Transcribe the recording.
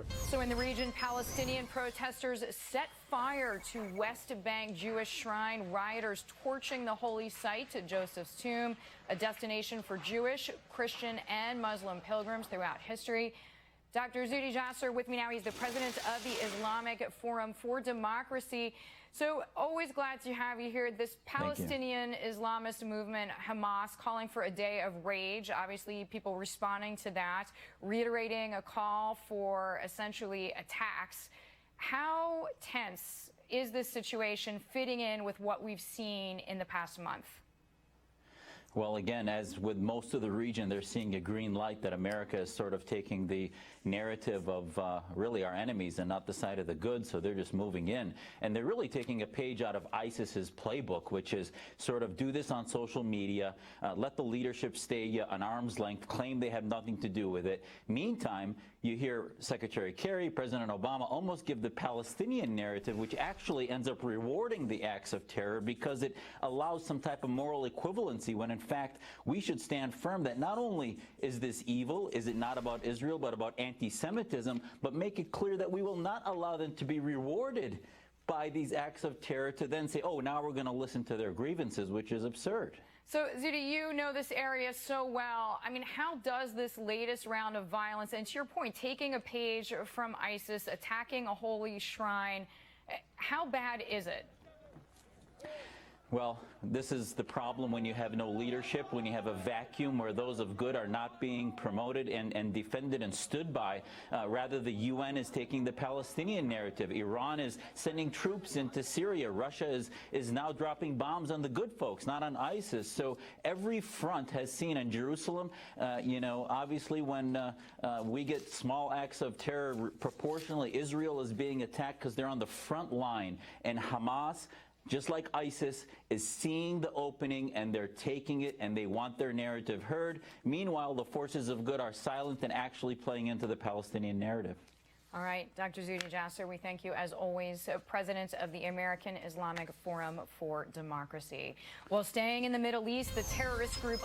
So in the region, Palestinian protesters set fire to West Bank Jewish shrine. Rioters torching the holy site to Joseph's tomb, a destination for Jewish, Christian, and Muslim pilgrims throughout history. Dr. Zuhdi Jasser with me now. He's the president of the Islamic Forum for Democracy. So always glad to have you here. This Palestinian Islamist movement, Hamas, calling for a day of rage. Obviously, people responding to that, reiterating a call for essentially attacks. How tense is this situation fitting in with what we've seen in the past month? Well, again, as with most of the region, they're seeing a green light that America is sort of taking the narrative of really our enemies and not the side of the good, so they're just moving in. And they're really taking a page out of ISIS's playbook, which is sort of do this on social media, let the leadership stay an arm's length, claim they have nothing to do with it. Meantime, you hear Secretary Kerry, President Obama almost give the Palestinian narrative, which actually ends up rewarding the acts of terror because it allows some type of moral equivalency when, in fact, we should stand firm that not only is this evil, is it not about Israel, but about anti-Semitism, but make it clear that we will not allow them to be rewarded by these acts of terror to then say, oh, now we're going to listen to their grievances, which is absurd. So, Zuhdi, you know this area so well. I mean, how does this latest round of violence, and to your point, taking a page from ISIS, attacking a holy shrine, how bad is it? Well, this is the problem when you have no leadership, when you have a vacuum where those of good are not being promoted and defended and stood by. Rather, the UN is taking the Palestinian narrative. Iran is sending troops into Syria. Russia is now dropping bombs on the good folks, not on ISIS. So every front has seen in Jerusalem, you know, obviously when we get small acts of terror, proportionally, Israel is being attacked because they're on the front line. And Hamas, just like ISIS, is seeing the opening and they're taking it and they want their narrative heard. Meanwhile, the forces of good are silent and actually playing into the Palestinian narrative. All right, Dr. Zuhdi Jasser, we thank you as always, president of the American Islamic Forum for Democracy. Well, staying in the Middle East, the terrorist group